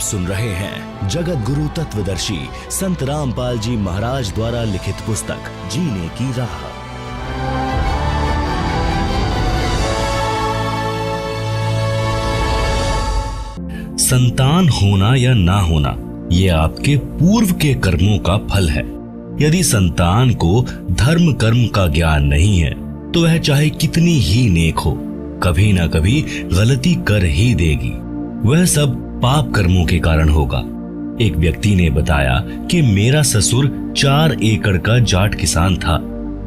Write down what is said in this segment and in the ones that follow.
सुन रहे हैं जगत गुरु तत्वदर्शी संत रामपाल जी महाराज द्वारा लिखित पुस्तक जीने की राह। संतान होना या ना होना ये आपके पूर्व के कर्मों का फल है। यदि संतान को धर्म कर्म का ज्ञान नहीं है तो वह चाहे कितनी ही नेक हो, कभी ना कभी गलती कर ही देगी। वह सब पाप कर्मों के कारण होगा। एक व्यक्ति ने बताया कि मेरा ससुर 4 एकड़ का जाट किसान था।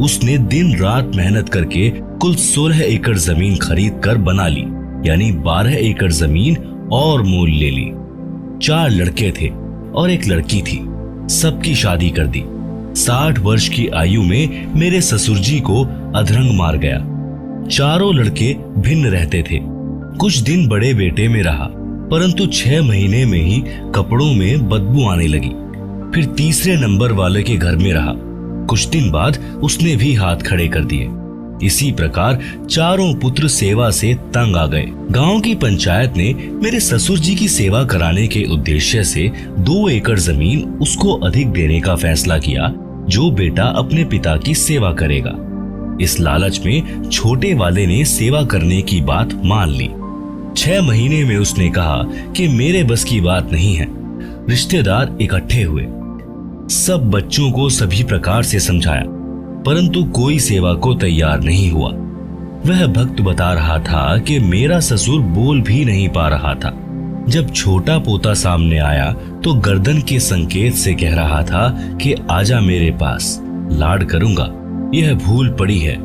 उसने दिन रात मेहनत करके कुल 16 एकड़ जमीन खरीद कर बना ली, यानी 12 एकड़ जमीन और मोल ले ली। 4 लड़के थे और एक लड़की थी। सबकी शादी कर दी। 60 वर्ष की आयु में मेरे ससुर जी को अधरंग मार गया। चारों लड़के भिन्न रहते थे। कुछ दिन बड़े बेटे में रहा, परंतु 6 महीने में ही कपड़ों में बदबू आने लगी। फिर तीसरे नंबर वाले के घर में रहा। कुछ दिन बाद उसने भी हाथ खड़े कर दिए। इसी प्रकार चारों पुत्र सेवा से तंग आ गए। गांव की पंचायत ने मेरे ससुर जी की सेवा कराने के उद्देश्य से 2 एकड़ जमीन उसको अधिक देने का फैसला किया, जो बेटा अपने पिता की सेवा करेगा। इस लालच में छोटे वाले ने सेवा करने की बात मान ली। 6 महीने में उसने कहा कि मेरे बस की बात नहीं है। रिश्तेदार इकट्ठे हुए। सब बच्चों को सभी प्रकार से समझाया, परंतु कोई सेवा को तैयार नहीं हुआ। वह भक्त बता रहा था कि मेरा ससुर बोल भी नहीं पा रहा था। जब छोटा पोता सामने आया तो गर्दन के संकेत से कह रहा था कि आजा मेरे पास, लाड करूंगा। यह भूल पड़ी है।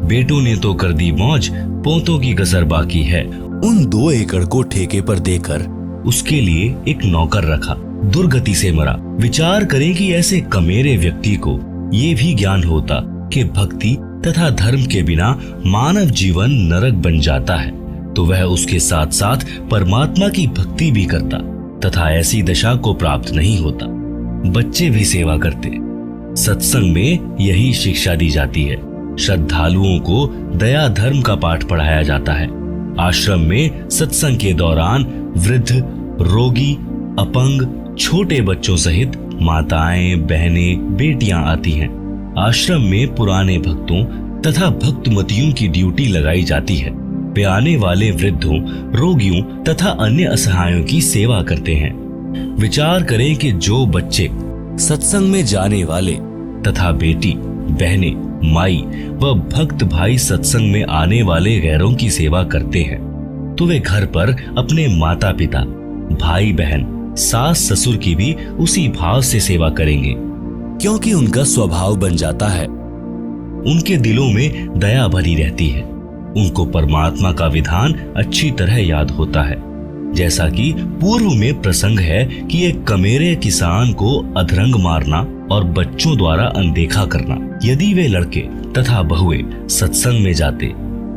बेटों ने तो कर दी मौज, पोतों की कसर बाकी है। उन 2 एकड़ को ठेके पर देकर उसके लिए एक नौकर रखा। दुर्गति से मरा। विचार करें कि ऐसे कमेरे व्यक्ति को ये भी ज्ञान होता कि भक्ति तथा धर्म के बिना मानव जीवन नरक बन जाता है, तो वह उसके साथ साथ परमात्मा की भक्ति भी करता तथा ऐसी दशा को प्राप्त नहीं होता। बच्चे भी सेवा करते। सत्संग में यही शिक्षा दी जाती है। श्रद्धालुओं को दया धर्म का पाठ पढ़ाया जाता है। आश्रम में सत्संग के दौरान वृद्ध, रोगी, अपंग, छोटे बच्चों सहित माताएं, बहनें, बेटियां आती हैं। आश्रम में पुराने भक्तों तथा भक्तमतियों की ड्यूटी लगाई जाती है। वे आने वाले वृद्धों, रोगियों तथा अन्य असहायों की सेवा करते हैं। विचार करें कि जो बच्चे सत्संग में जाने वाले तथा बेटी, बहनें, माई व भक्त भाई सत्संग में आने वाले गैरों की सेवा करते हैं, तो वे घर पर अपने माता पिता, भाई बहन, सास ससुर की भी उसी भाव से सेवा करेंगे, क्योंकि उनका स्वभाव बन जाता है। उनके दिलों में दया भरी रहती है। उनको परमात्मा का विधान अच्छी तरह याद होता है। जैसा कि पूर्व में प्रसंग है कि एक कमेरे किसान को अधरंग मारना और बच्चों द्वारा अनदेखा करना। यदि वे लड़के तथा बहुएं सत्संग में जाते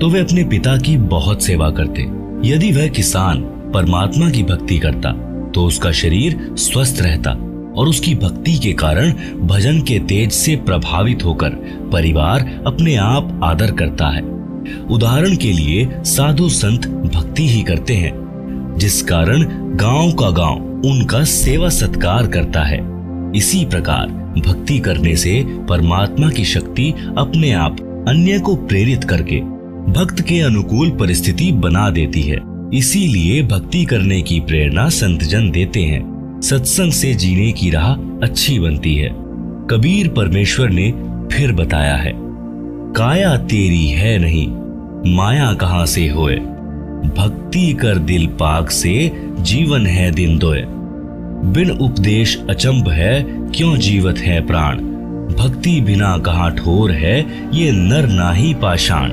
तो वे अपने पिता की बहुत सेवा करते। यदि वह किसान परमात्मा की भक्ति करता तो उसका शरीर स्वस्थ रहता और उसकी भक्ति के कारण भजन के तेज से प्रभावित होकर परिवार अपने आप आदर करता है। उदाहरण के लिए साधु संत भक्ति ही करते हैं, जिस कारण गांव का गांव उनका सेवा सत्कार करता है। इसी प्रकार भक्ति करने से परमात्मा की शक्ति अपने आप अन्य को प्रेरित करके भक्त के अनुकूल परिस्थिति बना देती है। इसीलिए भक्ति करने की प्रेरणा संतजन देते हैं। सत्संग से जीने की राह अच्छी बनती है। कबीर परमेश्वर ने फिर बताया है, काया तेरी है नहीं, माया कहां से होए। भक्ति कर दिल पाक से, जीवन है दिन दोए। बिन उपदेश अचंभ है, क्यों जीवत है प्राण। भक्ति बिना कहां ठोर है, ये नर नाही पाषाण।